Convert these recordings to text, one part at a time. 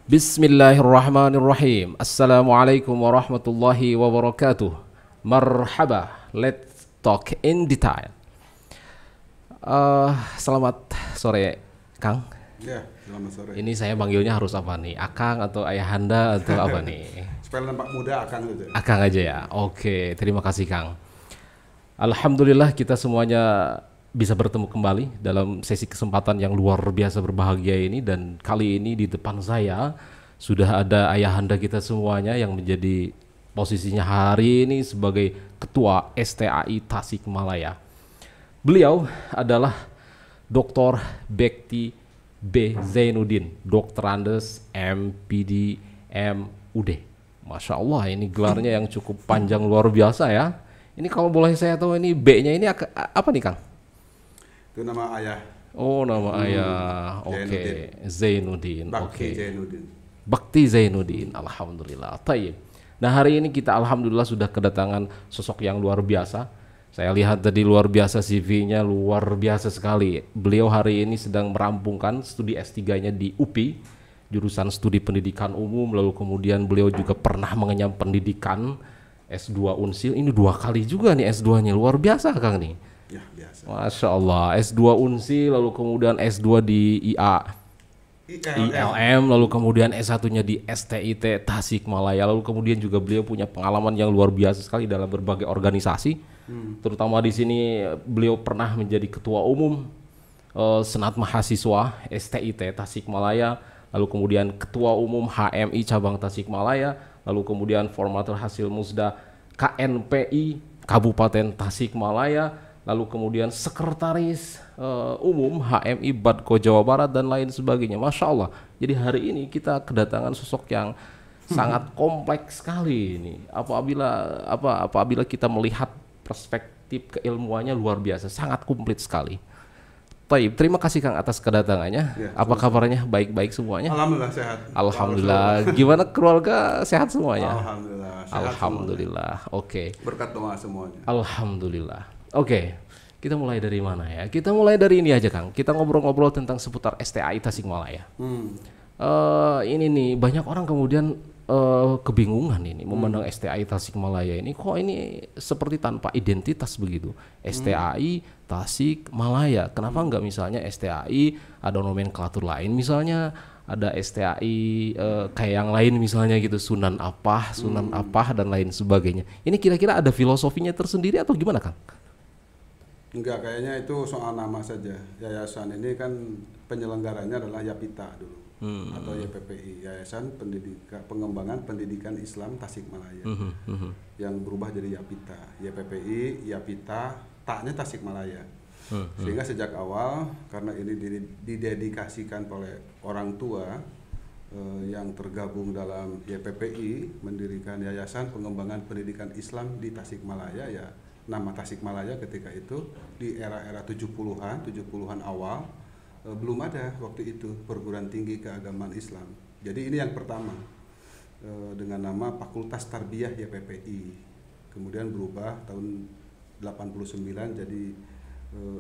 Bismillahirrahmanirrahim. Assalamualaikum warahmatullahi wabarakatuh. Marhaba, let's talk in detail. Selamat sore, Kang. Ya, selamat sore. Ini saya panggilnya harus apa nih? Akang atau Ayahanda atau apa nih? Supaya nampak muda Akang gitu. Akang aja ya. Oke, terima kasih Kang. Alhamdulillah kita semuanya bisa bertemu kembali dalam sesi kesempatan yang luar biasa berbahagia ini, dan kali ini di depan saya sudah ada ayahanda kita semuanya yang menjadi posisinya hari ini sebagai Ketua STAI Tasikmalaya. Beliau adalah Dr. Bekti B. Zainuddin, Dr. Andes MPD MUD. Masya Allah, ini gelarnya yang cukup panjang luar biasa ya. Ini kalau boleh saya tahu, ini B-nya ini apa nih Kang? Itu nama ayah. Oh, nama ayah. Oke, Zainuddin. Bakti Oke. Zainuddin. Bakti Zainuddin. Alhamdulillah. Tayyib. Nah, hari ini kita alhamdulillah sudah kedatangan sosok yang luar biasa. Saya lihat tadi luar biasa, CV-nya luar biasa sekali. Beliau hari ini sedang merampungkan studi S3-nya di UPI, jurusan Studi Pendidikan Umum, lalu kemudian beliau juga pernah mengenyam pendidikan S2 Unsil. Ini 2 kali juga nih S2-nya. Luar biasa Kang nih. Ya, biasa. Masya Allah, S2 Unsil, lalu kemudian S2 di ILM, lalu kemudian S1-nya di STIT Tasikmalaya, lalu kemudian juga beliau punya pengalaman yang luar biasa sekali dalam berbagai organisasi, terutama di sini beliau pernah menjadi ketua umum Senat Mahasiswa STIT Tasikmalaya, lalu kemudian ketua umum HMI cabang Tasikmalaya, lalu kemudian formatur hasil musda KNPI Kabupaten Tasikmalaya, lalu kemudian sekretaris umum HMI Badko Jawa Barat dan lain sebagainya. Masya Allah. Jadi hari ini kita kedatangan sosok yang sangat kompleks sekali ini. Apabila kita melihat perspektif keilmuannya luar biasa, sangat komplit sekali. Taib, terima kasih Kang atas kedatangannya. Ya, apa kabarnya? Baik-baik semuanya? Alhamdulillah sehat. Alhamdulillah. Gimana keluarga, sehat semuanya? Alhamdulillah. Sehat Alhamdulillah. Oke. Semuanya. Berkat doa semuanya. Alhamdulillah. Oke, kita mulai dari mana ya? Kita mulai dari ini aja Kang. Kita ngobrol-ngobrol tentang seputar STAI Tasikmalaya. Ini nih banyak orang kemudian kebingungan ini memandang STAI Tasikmalaya ini, kok ini seperti tanpa identitas begitu. STAI Tasikmalaya. Kenapa enggak misalnya STAI ada nomenklatur lain, misalnya ada STAI kayak yang lain misalnya gitu, Sunan apa dan lain sebagainya. Ini kira-kira ada filosofinya tersendiri atau gimana Kang? Enggak, kayaknya itu soal nama saja. Yayasan ini kan penyelenggaranya adalah YAPITA dulu, atau YPPI, Yayasan Pengembangan Pendidikan Islam Tasikmalaya, yang berubah jadi YAPITA, YPPI, YAPITA, taknya Tasikmalaya. Sehingga sejak awal, karena ini didedikasikan oleh orang tua yang tergabung dalam YPPI, mendirikan Yayasan Pengembangan Pendidikan Islam di Tasikmalaya, ya nama Tasikmalaya ketika itu di era-era 70-an awal belum ada waktu itu perguruan tinggi keagamaan Islam. Jadi ini yang pertama dengan nama Fakultas Tarbiyah YPPI. Kemudian berubah tahun 89 jadi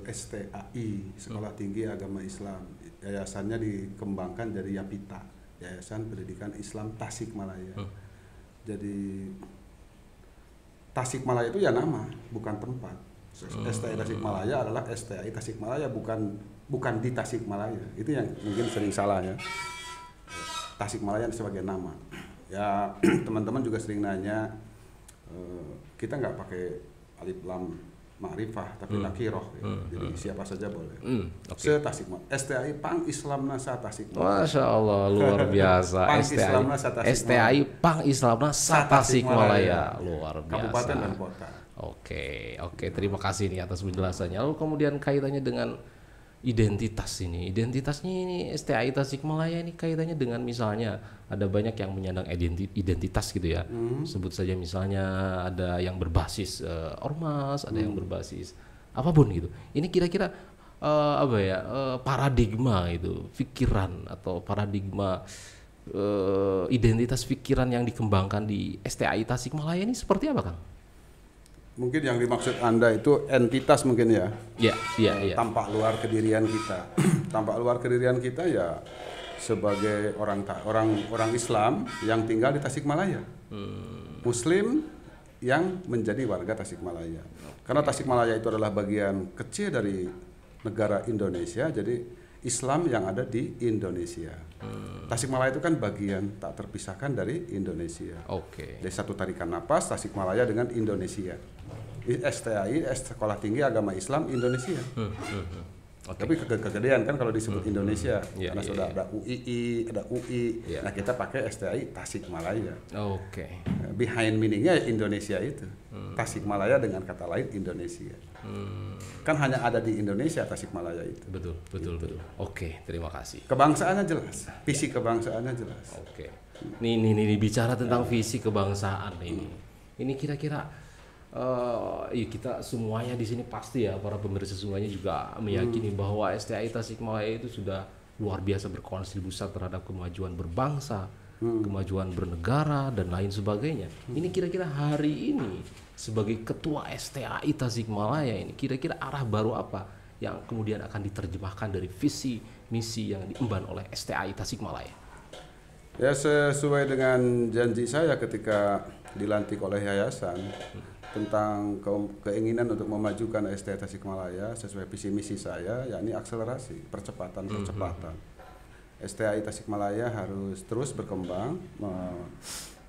STAI, Sekolah Tinggi Agama Islam. Yayasannya dikembangkan jadi YAPITA, Yayasan Pendidikan Islam Tasikmalaya. Jadi Tasikmalaya itu ya nama, bukan tempat. STAI Tasikmalaya adalah STAI Tasikmalaya, bukan di Tasikmalaya. Itu yang mungkin sering salah ya. Tasikmalaya sebagai nama. Ya teman-teman juga sering nanya, kita nggak pakai alif lam ma'rifah tapi nakiroh. Jadi siapa saja boleh. Okay. Tasikmalaya. STAI Pang Islamna Sa Tasikmalaya. Masya Allah, luar biasa. STAI Pang Islamna Sa Tasikmalaya, luar biasa. Kabupaten dan kota. Oke, terima kasih nih atas penjelasannya. Lalu kemudian kaitannya dengan identitas ini. Identitasnya ini STAI Tasikmalaya ini kaitannya dengan misalnya ada banyak yang menyandang identitas gitu ya. Sebut saja misalnya ada yang berbasis ormas, ada yang berbasis apapun gitu. Ini kira-kira paradigma itu, pikiran atau paradigma identitas pikiran yang dikembangkan di STAI Tasikmalaya ini seperti apa Kang? Mungkin yang dimaksud Anda itu entitas mungkin ya. Iya. Tampak luar kedirian kita. Tampak luar kedirian kita ya sebagai orang Islam yang tinggal di Tasikmalaya. Muslim yang menjadi warga Tasikmalaya. Karena Tasikmalaya itu adalah bagian kecil dari negara Indonesia, jadi Islam yang ada di Indonesia. Tasikmalaya itu kan bagian tak terpisahkan dari Indonesia. Dari satu tarikan napas Tasikmalaya dengan Indonesia. STAI, Sekolah Tinggi Agama Islam Indonesia. Tapi kegedean kan kalau disebut Indonesia, karena sudah ada UII, ada UI. Nah kita pakai STAI Tasikmalaya. Behind meaningnya Indonesia itu. Tasikmalaya dengan kata lain Indonesia. Kan hanya ada di Indonesia Tasikmalaya itu. Betul. Oke, terima kasih. Kebangsaannya jelas, visi kebangsaannya jelas. Nih bicara tentang visi kebangsaan ini. Ini kira-kira kita semuanya di sini pasti ya, para pemirsa semuanya juga meyakini bahwa STAI Tasikmalaya itu sudah luar biasa berkontribusi terhadap kemajuan berbangsa, kemajuan bernegara dan lain sebagainya. Ini kira-kira hari ini sebagai ketua STAI Tasikmalaya ini kira-kira arah baru apa yang kemudian akan diterjemahkan dari visi misi yang diemban oleh STAI Tasikmalaya? Ya, sesuai dengan janji saya ketika dilantik oleh yayasan tentang keinginan untuk memajukan STAI Tasikmalaya sesuai visi misi saya, yakni akselerasi, percepatan. STAI Tasikmalaya harus terus berkembang,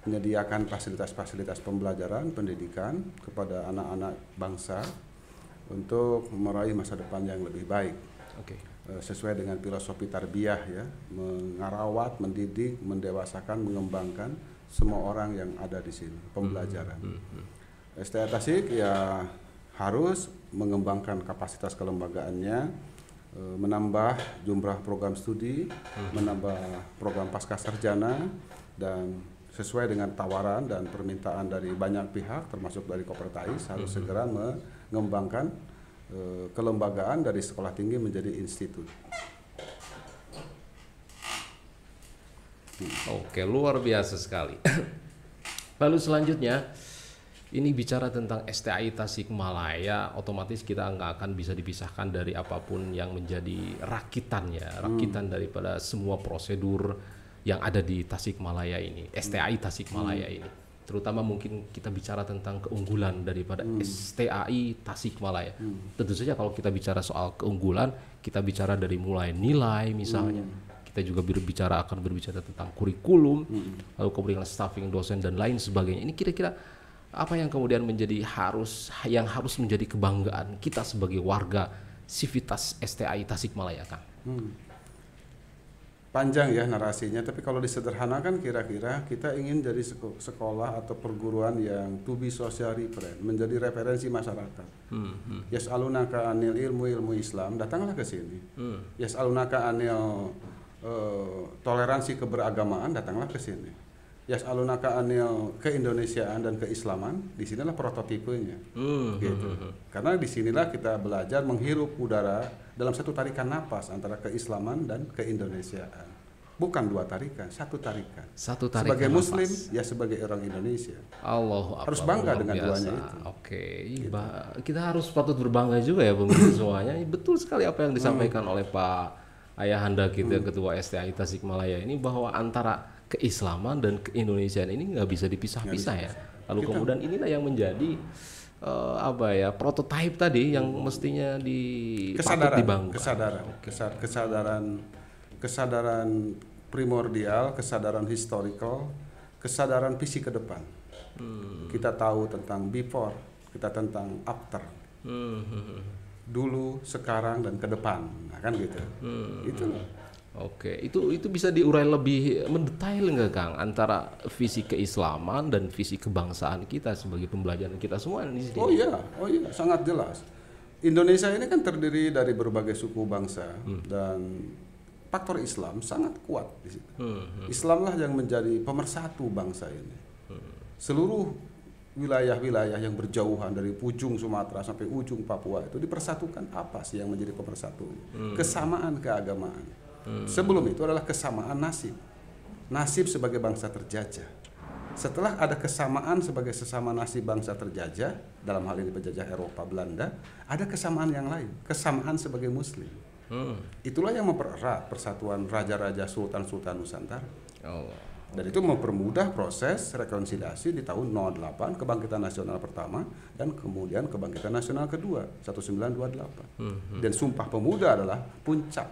menyediakan fasilitas-fasilitas pembelajaran, pendidikan kepada anak-anak bangsa untuk meraih masa depan yang lebih baik. Sesuai dengan filosofi tarbiyah ya, mengarawat, mendidik, mendewasakan, mengembangkan semua orang yang ada di sini, pembelajaran. STAI Tasik ya harus mengembangkan kapasitas kelembagaannya, menambah jumlah program studi, menambah program pasca sarjana, dan sesuai dengan tawaran dan permintaan dari banyak pihak termasuk dari Kopertais harus segera mengembangkan kelembagaan dari sekolah tinggi menjadi institut. Luar biasa sekali. Lalu selanjutnya, ini bicara tentang STAI Tasikmalaya, otomatis kita nggak akan bisa dipisahkan dari apapun yang menjadi rakitan daripada semua prosedur yang ada di Tasikmalaya ini, STAI Tasikmalaya ini. Terutama mungkin kita bicara tentang keunggulan daripada STAI Tasikmalaya. Tentu saja kalau kita bicara soal keunggulan, kita bicara dari mulai nilai misalnya. Kita juga akan berbicara tentang kurikulum, lalu kemudian staffing dosen dan lain sebagainya. Ini kira-kira apa yang kemudian harus menjadi kebanggaan kita sebagai warga Sivitas STAI Tasikmalaya, Kang? Panjang ya narasinya, tapi kalau disederhanakan kira-kira kita ingin jadi sekolah atau perguruan yang to be social reference, menjadi referensi masyarakat. Yas'alunaka anil ilmu Islam, datanglah ke sini. Yas'alunaka anil toleransi keberagamaan, datanglah ke sini. Yas'alunaka anil keindonesiaan dan keislaman, disinilah prototipenya. Gitu. Karena disinilah kita belajar menghirup udara dalam satu tarikan napas antara keislaman dan keindonesiaan. Bukan dua tarikan, satu tarikan. Sebagai Muslim, ya sebagai orang Indonesia. Harus bangga dengan duanya itu. Gitu. Kita harus patut berbangga juga ya pemirsa semuanya. Betul sekali apa yang disampaikan oleh Pak Ayahanda kita, Ketua STAI Tasikmalaya ini, bahwa antara keislaman dan keindonesiaan ini nggak bisa dipisah-pisah ya. Lalu kemudian inilah yang menjadi prototipe tadi yang mestinya dibanggakan. Kesadaran primordial, kesadaran historical, kesadaran visi ke depan. Kita tahu tentang before, kita tentang after. Dulu, sekarang, dan ke depan. Nah, kan gitu. Itu. Itu bisa diurai lebih mendetail nggak, Kang, antara visi keislaman dan visi kebangsaan kita sebagai pembelajaran kita semua di sini? Oh iya, sangat jelas. Indonesia ini kan terdiri dari berbagai suku bangsa dan faktor Islam sangat kuat di situ. Islamlah yang menjadi pemersatu bangsa ini. Seluruh wilayah-wilayah yang berjauhan dari ujung Sumatera sampai ujung Papua itu dipersatukan apa sih yang menjadi pemersatu? Kesamaan keagamaan. Sebelum itu adalah kesamaan nasib sebagai bangsa terjajah. Setelah ada kesamaan sebagai sesama nasib bangsa terjajah, dalam hal ini penjajah Eropa Belanda, ada kesamaan yang lain, kesamaan sebagai Muslim. Itulah yang mempererat persatuan raja-raja sultan-sultan Nusantara. Oh. Dan itu mempermudah proses rekonsiliasi di tahun 08 kebangkitan nasional pertama dan kemudian kebangkitan nasional kedua 1928. Dan Sumpah Pemuda adalah puncak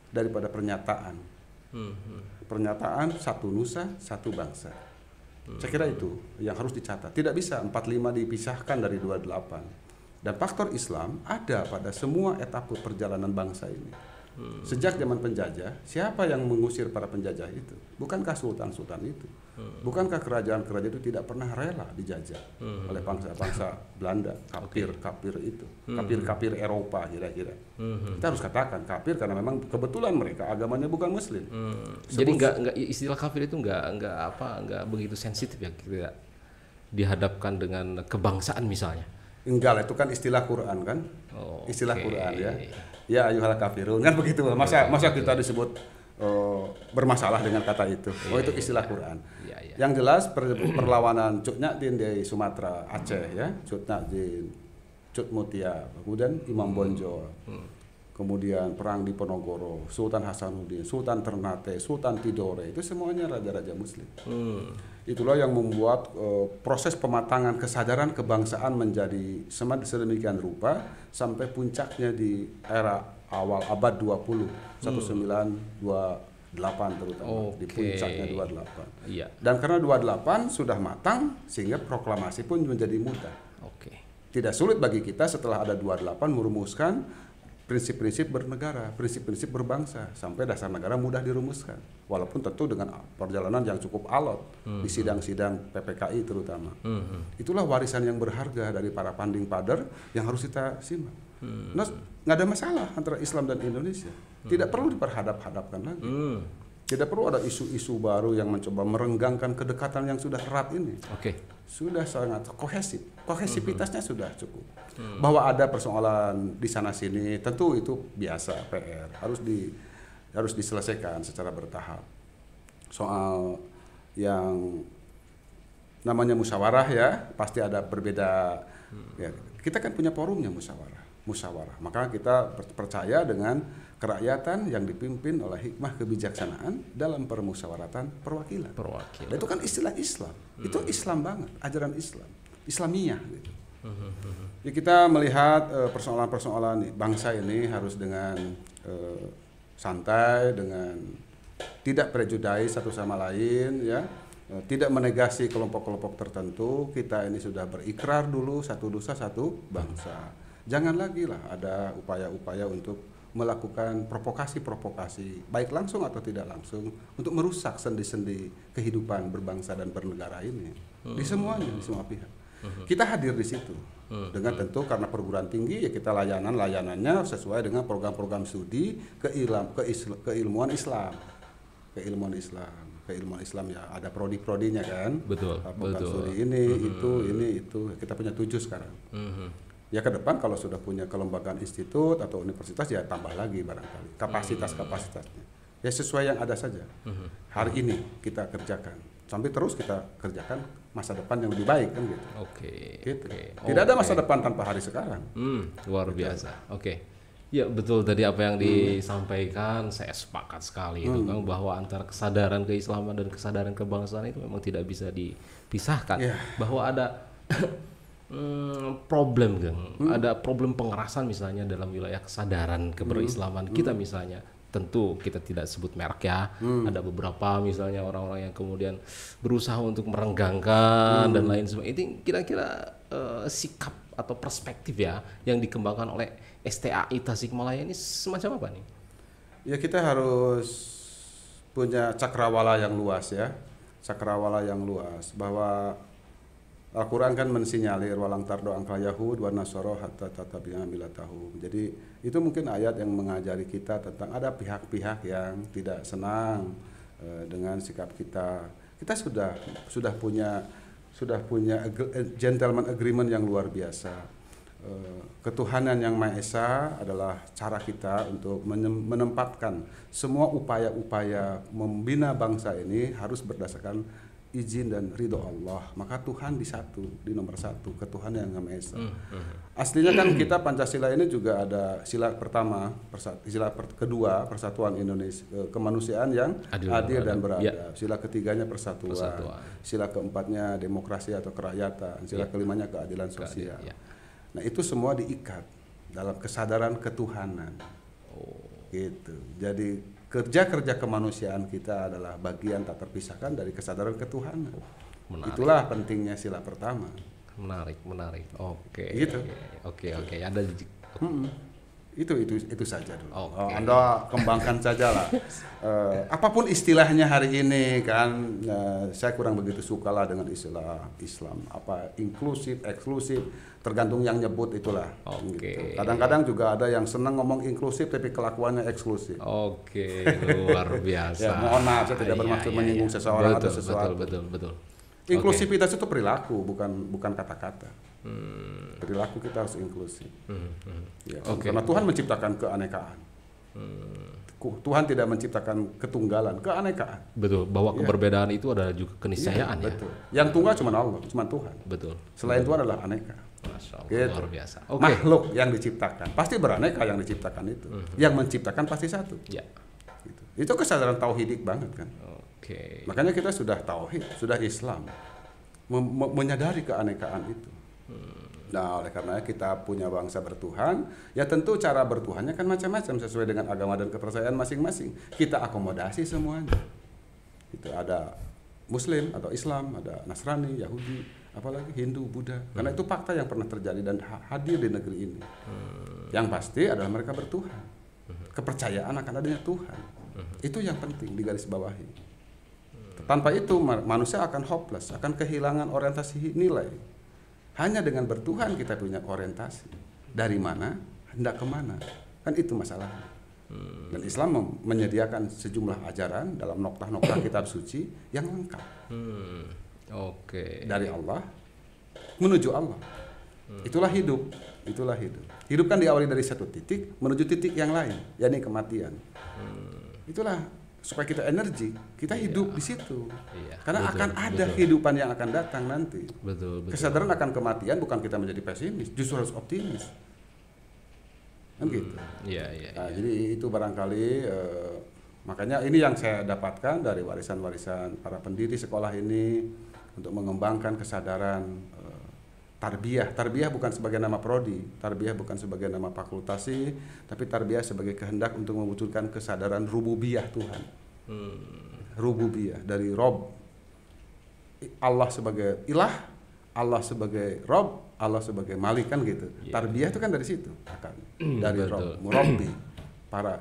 daripada pernyataan. Pernyataan satu nusa, satu bangsa. Saya kira itu yang harus dicatat. Tidak bisa 45 dipisahkan dari 28. Dan faktor Islam ada pada semua etapa perjalanan bangsa ini. Sejak zaman penjajah, siapa yang mengusir para penjajah itu? Bukankah sultan-sultan itu? Bukankah kerajaan-kerajaan itu tidak pernah rela dijajah oleh bangsa-bangsa Belanda, kafir itu, kafir Eropa kira-kira. Kita harus katakan kafir karena memang kebetulan mereka agamanya bukan Muslim. Jadi nggak istilah kafir itu nggak begitu sensitif ya kita dihadapkan dengan kebangsaan misalnya. Enggak lah, itu kan istilah Quran kan? Istilah Quran ya. Ya ayyuhal kafirun kan begitu. Masa kita disebut bermasalah dengan kata itu. Itu istilah Quran. Yang jelas perlawanan Cut Nyak di Sumatera, Aceh ya, Cut Nyak Cut Mutia, kemudian Imam Bonjol. Kemudian perang di Ponorogo, Sultan Hasanuddin, Sultan Ternate, Sultan Tidore, itu semuanya raja-raja Muslim. Itulah yang membuat proses pematangan kesadaran kebangsaan menjadi sedemikian rupa sampai puncaknya di era awal abad 20, 1928 terutama, di puncaknya 28. Iya. Dan karena 28 sudah matang, sehingga proklamasi pun menjadi mudah. Tidak sulit bagi kita setelah ada 28 merumuskan prinsip-prinsip bernegara, prinsip-prinsip berbangsa, sampai dasar negara mudah dirumuskan. Walaupun tentu dengan perjalanan yang cukup alot di sidang-sidang PPKI terutama. Itulah warisan yang berharga dari para panding pader yang harus kita simak. Nah, nggak ada masalah antara Islam dan Indonesia. Tidak perlu diperhadap-hadapkan lagi. Tidak perlu ada isu-isu baru yang mencoba merenggangkan kedekatan yang sudah erat ini. Sudah sangat kohesif. Kohesivitasnya sudah cukup. Bahwa ada persoalan di sana sini, tentu itu biasa PR. Harus diselesaikan secara bertahap. Soal yang namanya musyawarah ya, pasti ada berbeda. Ya, kita kan punya forumnya musyawarah. Maka kita percaya dengan kerakyatan yang dipimpin oleh hikmah kebijaksanaan dalam permusyawaratan perwakilan. Dan itu kan istilah Islam. Itu Islam banget, ajaran Islam, Islamiyah gitu. Ya, kita melihat persoalan-persoalan bangsa ini harus dengan santai, dengan tidak prejudis satu sama lain ya. Tidak menegasi kelompok-kelompok tertentu. Kita ini sudah berikrar dulu satu nusa satu bangsa. Jangan lagi lah ada upaya-upaya untuk melakukan provokasi-provokasi baik langsung atau tidak langsung untuk merusak sendi-sendi kehidupan berbangsa dan bernegara ini di semuanya, di semua pihak. Kita hadir di situ dengan tentu karena perguruan tinggi ya kita layanannya sesuai dengan program-program studi keilmuan Islam ya ada prodi-prodinya kan. Program studi ini itu kita punya 7 sekarang. Ya ke depan kalau sudah punya kelembagaan institut atau universitas ya tambah lagi barangkali kapasitasnya. Ya sesuai yang ada saja. Hari ini kita kerjakan. Sampai terus kita kerjakan masa depan yang lebih baik kan gitu. Gitu. Tidak ada masa depan tanpa hari sekarang. Luar biasa. Ya betul tadi apa yang disampaikan saya sepakat sekali itu kan bahwa antara kesadaran keislaman dan kesadaran kebangsaan itu memang tidak bisa dipisahkan. Bahwa ada problem kan, ada problem pengerasan misalnya dalam wilayah kesadaran keberislaman kita misalnya, tentu kita tidak sebut merek ya, ada beberapa misalnya orang-orang yang kemudian berusaha untuk merenggangkan dan lain sebagainya. Itu kira-kira sikap atau perspektif ya yang dikembangkan oleh STAI Tasikmalaya ini semacam apa nih? Ya kita harus punya cakrawala yang luas ya, bahwa Al-Quran kan mensinyalir walang tardo angkal Yahud wa Nasoro hatta tatabi'a millatahum. Jadi itu mungkin ayat yang mengajari kita tentang ada pihak-pihak yang tidak senang dengan sikap kita. Kita sudah punya gentleman agreement yang luar biasa. Ketuhanan yang Maha Esa adalah cara kita untuk menempatkan semua upaya-upaya membina bangsa ini harus berdasarkan izin dan ridho Allah, maka Tuhan di nomor satu, ketuhanan yang Maha Esa. Aslinya kan kita Pancasila ini juga ada sila pertama, kedua persatuan Indonesia, kemanusiaan yang adil dan beradab. Ya. Sila ketiganya persatuan. Sila keempatnya demokrasi atau kerakyatan. Sila kelimanya keadilan sosial. Ya. Nah itu semua diikat dalam kesadaran ketuhanan. Gitu. Jadi kerja kemanusiaan kita adalah bagian tak terpisahkan dari kesadaran ketuhanan. Itulah pentingnya sila pertama. Menarik. Oke. Gitu. Oke. Ada itu saja dulu. Anda kembangkan saja lah. Apapun istilahnya hari ini kan, saya kurang begitu suka lah dengan istilah Islam. Apa inklusif, eksklusif, tergantung yang nyebut itulah. Gitu. Kadang-kadang juga ada yang senang ngomong inklusif tapi kelakuannya eksklusif. Oke, luar biasa. Ya, mohon maaf, saya tidak bermaksud menyinggung seseorang atau sesuatu. Betul. Inklusivitas itu perilaku, bukan kata-kata. Perilaku kita harus inklusif. Ya, karena Tuhan menciptakan keanekaan. Tuhan tidak menciptakan ketunggalan, keanekaan. Betul, bahwa keberbedaan itu adalah juga keniscayaan. Betul. Yang tunggal cuma Allah, cuma Tuhan. Betul. Selain Tuhan adalah aneka. Masya Allah, gitu. luar biasa. Makhluk yang diciptakan pasti beraneka, yang diciptakan itu. Yang menciptakan pasti satu. Ya. Gitu. Itu kesadaran tauhidik banget kan. Makanya kita sudah tauhid, sudah Islam, menyadari keanekaan itu. Nah, oleh karena kita punya bangsa bertuhan, ya tentu cara bertuhannya kan macam-macam sesuai dengan agama dan kepercayaan masing-masing. Kita akomodasi semuanya. Itu ada Muslim atau Islam, ada Nasrani, Yahudi, apalagi Hindu, Buddha. Karena itu fakta yang pernah terjadi dan hadir di negeri ini. Yang pasti adalah mereka bertuhan. Kepercayaan akan adanya Tuhan. Itu yang penting digarisbawahi. Tanpa itu manusia akan hopeless, akan kehilangan orientasi nilai. Hanya dengan bertuhan kita punya orientasi. Dari mana, hendak kemana. Kan itu masalahnya. Dan Islam menyediakan sejumlah ajaran dalam noktah-noktah kitab suci yang lengkap. Dari Allah menuju Allah. Itulah hidup. Hidup kan diawali dari satu titik menuju titik yang lain, yakni kematian. Itulah supaya kita energi, kita hidup di situ. Karena akan ada kehidupan yang akan datang nanti. Kesadaran akan kematian bukan kita menjadi pesimis, justru harus optimis. Kan gitu. Jadi itu barangkali makanya ini yang saya dapatkan dari warisan-warisan para pendiri sekolah ini untuk mengembangkan kesadaran tarbiyah. Tarbiyah bukan sebagai nama prodi, tarbiyah bukan sebagai nama fakultasi, tapi tarbiyah sebagai kehendak untuk mewujudkan kesadaran rububiyah Tuhan. Rububiyah dari Rob, Allah sebagai ilah, Allah sebagai Rob, Allah sebagai Malik, kan gitu. Tarbiyah itu kan dari situ, dari Rob, Murabbi.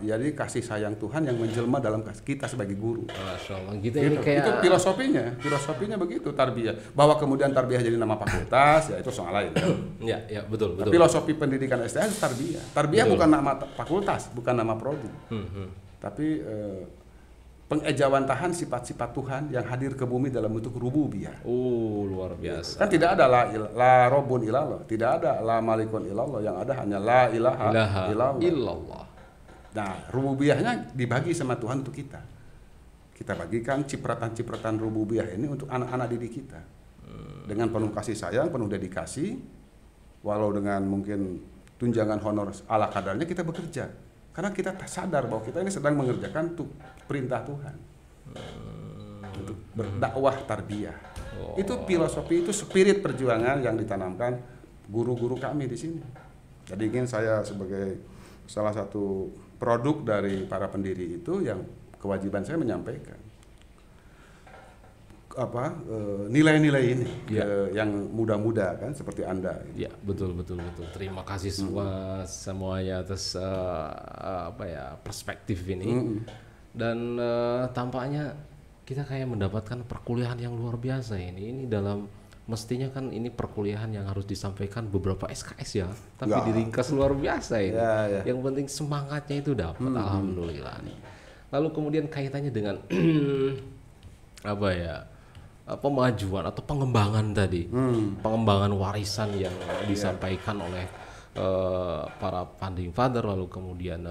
Jadi kasih sayang Tuhan yang menjelma dalam kita sebagai guru. Gitu. Itu filosofinya begitu tarbiyah. Bahwa kemudian tarbiyah jadi nama fakultas, ya itu soal lain. Betul. Filosofi pendidikan STH itu tarbiyah. Tarbiyah bukan nama fakultas, bukan nama prodi. Tapi pengejawantahan sifat-sifat Tuhan yang hadir ke bumi dalam bentuk rububiyah. Luar biasa. Kan tidak ada la robun ilallah, tidak ada la malikun ilallah, yang ada hanya la ilaha illallah. Nah, rububiyahnya dibagi sama Tuhan untuk kita. Kita bagikan cipratan-cipratan rububiyah ini untuk anak-anak didik kita. Dengan penuh kasih sayang, penuh dedikasi, walau dengan mungkin tunjangan honor ala kadarnya kita bekerja. Karena kita sadar bahwa kita ini sedang mengerjakan perintah Tuhan. Untuk berdakwah tarbiyah. Itu filosofi, itu spirit perjuangan yang ditanamkan guru-guru kami di sini. Jadi ingin saya sebagai salah satu produk dari para pendiri itu, yang kewajiban saya menyampaikan nilai-nilai ini yang muda-muda kan seperti Anda. Betul. Terima kasih semuanya atas perspektif ini. Dan tampaknya kita kayak mendapatkan perkuliahan yang luar biasa ini. Ini dalam mestinya kan ini perkuliahan yang harus disampaikan beberapa SKS ya, tapi diringkas luar biasa ini. Yang penting semangatnya itu dapat, alhamdulillah. Lalu kemudian kaitannya dengan pemajuan atau pengembangan tadi, pengembangan warisan yang disampaikan oleh para founding father, lalu kemudian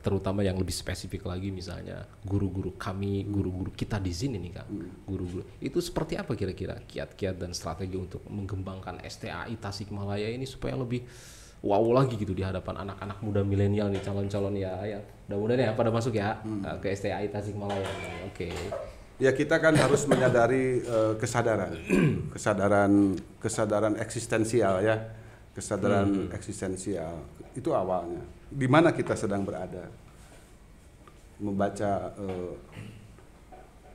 terutama yang lebih spesifik lagi misalnya guru-guru kami, guru-guru kita di sini nih Kang, guru-guru itu seperti apa kira-kira kiat-kiat dan strategi untuk mengembangkan STAI Tasikmalaya ini supaya lebih wow lagi gitu di hadapan anak-anak muda milenial nih, calon-calon ya mudah-mudahan ya pada masuk ya ke STAI Tasikmalaya. Oke. Ya kita kan harus menyadari kesadaran eksistensial ya. Kesadaran eksistensial itu awalnya di mana kita sedang berada, membaca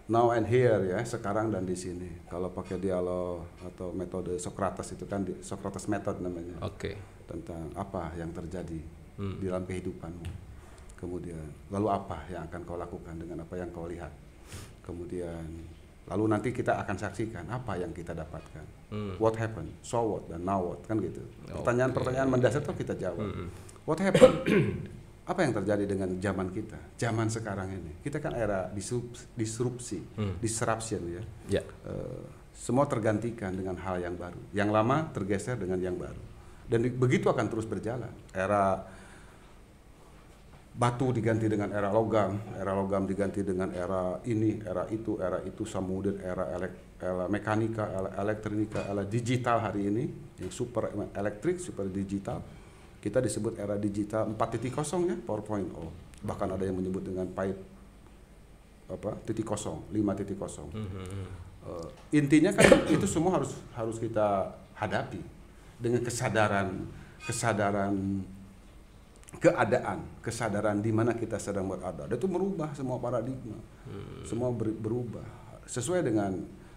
now and here ya, sekarang dan di sini. Kalau pakai dialog atau metode Socrates itu kan Socrates method namanya. Tentang apa yang terjadi di dalam kehidupanmu, kemudian lalu apa yang akan kau lakukan dengan apa yang kau lihat, kemudian lalu nanti kita akan saksikan apa yang kita dapatkan. What happened, so what, dan now what, kan gitu. Pertanyaan-pertanyaan mendasar itu kita jawab. What happened? Apa yang terjadi dengan zaman kita, zaman sekarang ini? Kita kan era disruption ya. Semua tergantikan dengan hal yang baru. Yang lama tergeser dengan yang baru. Dan begitu akan terus berjalan. Era batu diganti dengan era logam diganti dengan era itu, kemudian era mekanika, era elektronika, era digital hari ini, yang super elektrik, super digital. Kita disebut era digital 4.0 ya, 4.0. Bahkan ada yang menyebut dengan 5.0. Intinya kan itu semua harus kita hadapi dengan kesadaran di mana kita sedang berada. Dan itu merubah semua paradigma. Semua berubah sesuai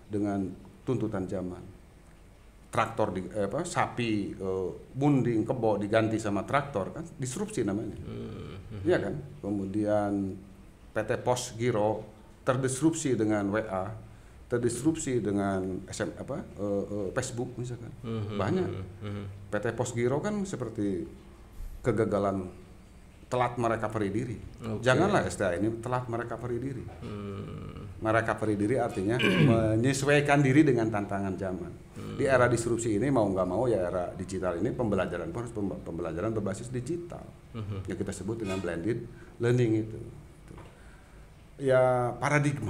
dengan tuntutan zaman. Traktor sapi bunding kebo diganti sama traktor, kan disrupsi namanya. Iya kan? Kemudian PT Pos Giro terdisrupsi dengan WA, terdisrupsi dengan Facebook misalkan. Banyak. PT Pos Giro kan seperti kegagalan telat merecovery diri. Janganlah STA ini telat merecovery diri. Merecovery diri artinya menyesuaikan diri dengan tantangan zaman. Di era disrupsi ini mau nggak mau ya, era digital ini pembelajaran harus pembelajaran berbasis digital. Yang kita sebut dengan blended learning itu. Ya paradigm,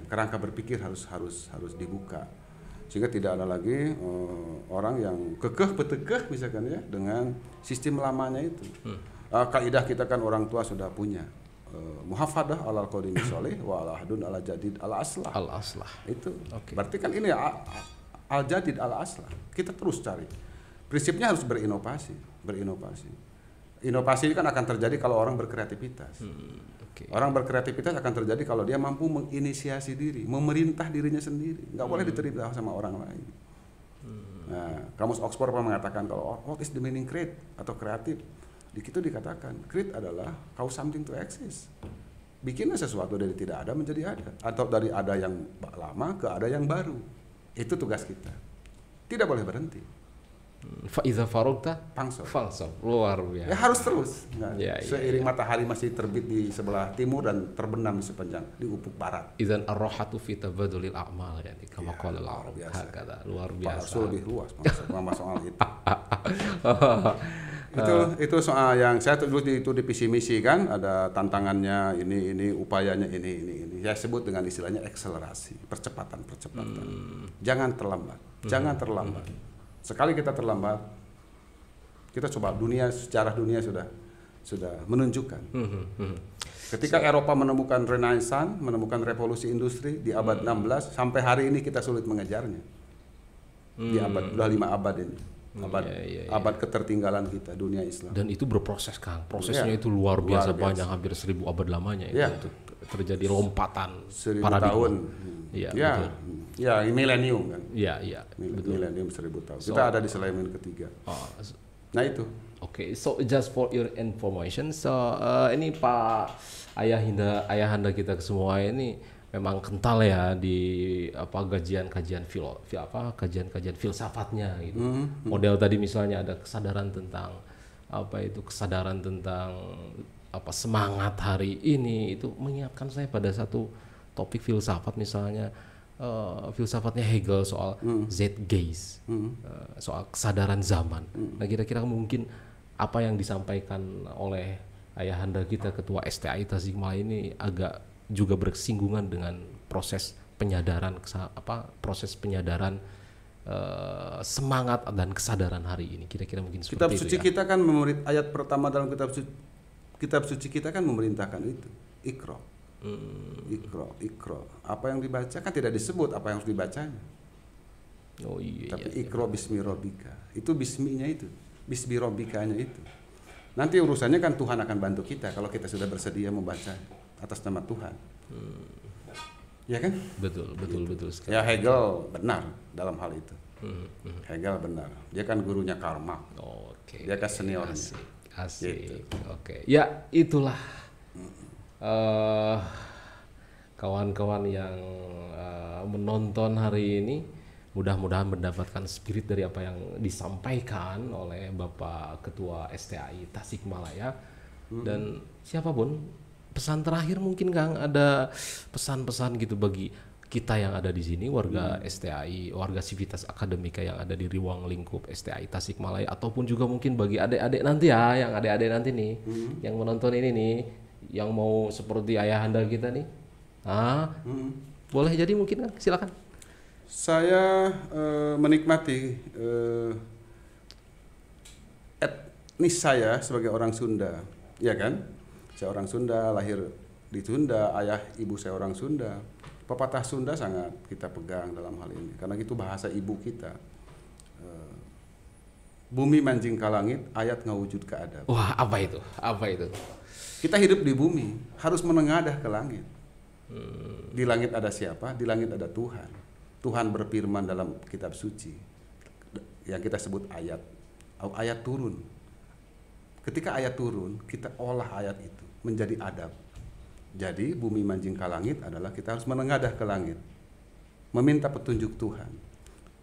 kerangka berpikir harus dibuka. Sehingga tidak ada lagi orang yang kekeh misalkan ya dengan sistem lamanya itu. Kaidah kita kan orang tua sudah punya muhafadah alal qadimi sholih wa ala hadun ala jadid ala aslah. Itu. Berarti kan ini al jadid ala aslah. Kita terus cari. Prinsipnya harus berinovasi. Inovasi kan akan terjadi kalau orang berkreativitas. Orang berkreativitas akan terjadi kalau dia mampu menginisiasi diri, memerintah dirinya sendiri. Nggak boleh diterima sama orang lain. Nah, Kamus Oxford pernah mengatakan kalau what is the meaning create atau kreatif? Di situ dikatakan create adalah cause something to exist. Bikinlah sesuatu dari tidak ada menjadi ada, atau dari ada yang lama ke ada yang baru. Itu tugas kita. Tidak boleh berhenti. Faiza farogta fangsab. Luar biasa. Ya harus terus. Nah, seiring ya. matahari masih terbit di sebelah timur dan terbenam di sepanjang di ufuk barat. Idzan ar-rahatu fi tabadulil a'mal yani kama qala al-arab. Luar biasa. Pak lebih luas soal itu. Itu soal yang saya tulis itu di visi misi kan, ada tantangannya ini upayanya ini. Saya sebut dengan istilahnya akselerasi, percepatan. Jangan terlambat. Sekali kita terlambat, kita coba sejarah dunia sudah menunjukkan. Ketika Eropa menemukan Renaissance, menemukan revolusi industri di abad 16, sampai hari ini kita sulit mengejarnya. Di udah 5 abad ini. Abad ketertinggalan kita dunia Islam. Dan itu berproses Kang. Prosesnya itu luar biasa panjang, hampir 1000 abad lamanya itu terjadi lompatan 1000 paradigma. tahun. Betul. Ya, milenium kan. Iya, betul. Milenium 1000 tahun. Kita ada di Sulaiman ketiga. Nah itu. Oke, so just for your information, ini Pak Ayahanda kita semua ini memang kental ya di kajian filsafatnya gitu. Model tadi misalnya ada kesadaran tentang semangat hari ini, itu mengingatkan saya pada satu topik filsafat misalnya filsafatnya Hegel soal Zeitgeist, soal kesadaran zaman. Nah, kira-kira mungkin apa yang disampaikan oleh ayahanda kita Ketua STAI Tasikmalaya ini agak juga bersinggungan dengan proses penyadaran semangat dan kesadaran hari ini. Kira-kira mungkin seperti Kitab itu suci ya. kita kan ayat pertama dalam kitab suci kita kan memerintahkan itu, Iqra. Iqra. Apa yang dibaca kan tidak disebut apa yang harus dibacanya. Oh iya. Tapi iya. Iqra bismi rabbika. Itu bisminya itu, bismi rabbikanya itu. Nanti urusannya kan Tuhan akan bantu kita kalau kita sudah bersedia membaca atas nama Tuhan. Ya kan? Betul sekali. Ya Hegel benar dalam hal itu. Hegel benar. Dia kan gurunya Karl Marx. Oke. Dia kan seniornya. Asik. Gitu. Oke. Ya, itulah kawan-kawan yang menonton hari ini mudah-mudahan mendapatkan spirit dari apa yang disampaikan oleh Bapak Ketua STAI Tasikmalaya. Dan siapapun, pesan terakhir mungkin Kang, ada pesan-pesan gitu bagi kita yang ada di sini, warga STAI, warga Civitas Akademika yang ada di ruang lingkup STAI Tasikmalaya, ataupun juga mungkin bagi adik-adik nanti ya, yang adik-adik nanti nih, yang menonton ini nih, yang mau seperti ayahanda kita nih, boleh jadi mungkin Kang, silakan. Saya menikmati etnis saya sebagai orang Sunda, ya kan? Saya orang Sunda, lahir di Sunda, ayah ibu saya orang Sunda. Pepatah Sunda sangat kita pegang dalam hal ini, karena itu bahasa ibu kita. Bumi manjing ka langit, ayat ngawujud ka adab. Wah, apa itu? Apa itu? Kita hidup di bumi, harus menengadah ke langit. Di langit ada siapa? Di langit ada Tuhan. Tuhan berfirman dalam kitab suci, yang kita sebut ayat. Ayat turun. Ketika ayat turun, kita olah ayat itu menjadi adab. Jadi bumi manjing ka langit adalah kita harus menengadah ke langit, meminta petunjuk Tuhan.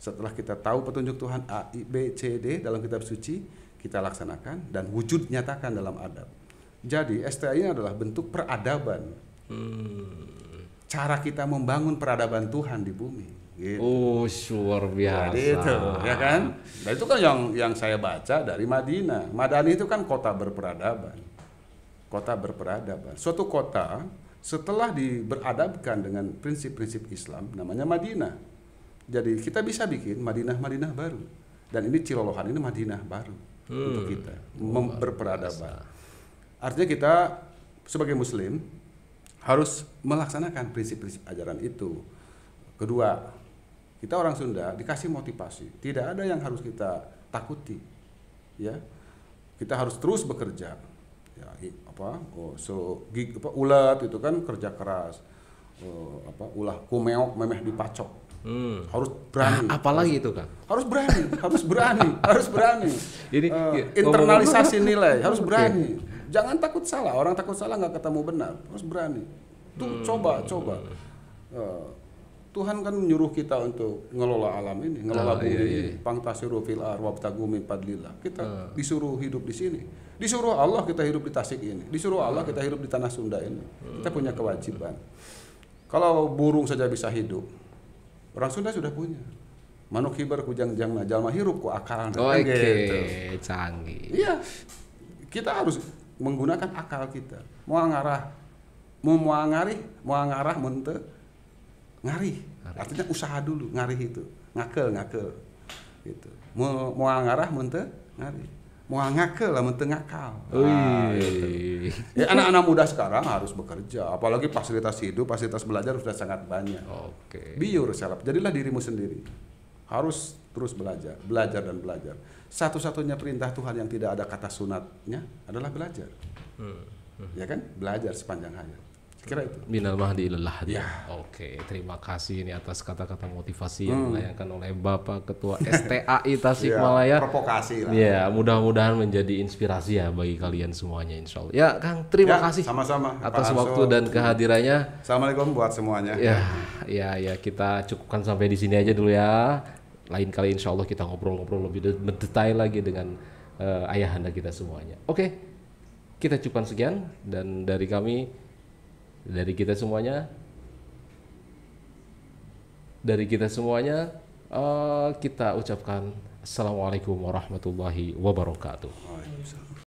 Setelah kita tahu petunjuk Tuhan A, I, B, C, D dalam kitab suci, kita laksanakan dan wujud nyatakan dalam adab. Jadi STAI ini adalah bentuk peradaban. Cara kita membangun peradaban Tuhan di bumi. Gitu. Oh, luar biasa. Jadi itu, ya kan? Dan itu kan yang saya baca dari Madinah. Madani itu kan kota berperadaban. Kota berperadaban. Suatu kota setelah beradabkan dengan prinsip-prinsip Islam namanya Madinah. Jadi kita bisa bikin Madinah baru. Dan ini Cilolohan ini Madinah baru untuk kita berperadaban. Artinya kita sebagai Muslim harus melaksanakan prinsip-prinsip ajaran itu. Kedua, kita orang Sunda dikasih motivasi. Tidak ada yang harus kita takuti. Ya, kita harus terus bekerja. Ya, ulat itu kan kerja keras. Ulah kumeok memeh dipacok. Harus berani. Apalagi itu Kang? Harus berani. Ini internalisasi nilai, harus berani. Jangan takut salah. Orang takut salah nggak ketemu benar. Harus berani. Tuh coba. Tuhan kan menyuruh kita untuk ngelola alam ini, ngelola bumi ini. Pangtasiru fil ar wabtagu min fadlillah. Kita disuruh hidup di sini. Disuruh Allah kita hidup di Tasik ini. Disuruh Allah kita hidup di tanah Sunda ini. Kita punya kewajiban. Kalau burung saja bisa hidup, orang Sunda sudah punya. Manuk hibar kujang jangna jalma hirup ku akal. Gitu. Canggih. Iya. Kita harus menggunakan akal kita. Mau ngarah mente ngarih. Artinya usaha dulu, ngarih itu. Ngakel gitu. Mau ngarah mente ngarih. Mau ngakel lah mente ngakal. Gitu. Ya, anak-anak muda sekarang harus bekerja, apalagi fasilitas hidup, fasilitas belajar sudah sangat banyak. Biur salap. Jadilah dirimu sendiri. Harus terus belajar dan belajar. Satu-satunya perintah Tuhan yang tidak ada kata sunatnya adalah belajar. Ya kan? Belajar sepanjang hayat. Kira itu. Minal mahdi ilal lahdi. Ya. Oke, terima kasih ini atas kata-kata motivasi yang dilayangkan oleh Bapak Ketua STAI Tasikmalaya. Provokasi lah. Ya, mudah-mudahan menjadi inspirasi ya bagi kalian semuanya insya Allah. Ya, Kang, terima kasih sama-sama atas waktu dan kehadirannya. Assalamualaikum buat semuanya. Ya, kita cukupkan sampai di sini aja dulu ya. Lain kali insya Allah kita ngobrol-ngobrol lebih detail lagi dengan ayahanda kita semuanya. Oke, kita cukupkan sekian dan dari kita semuanya Dari kita semuanya, kita ucapkan Assalamualaikum warahmatullahi wabarakatuh. Waalaikumsalam.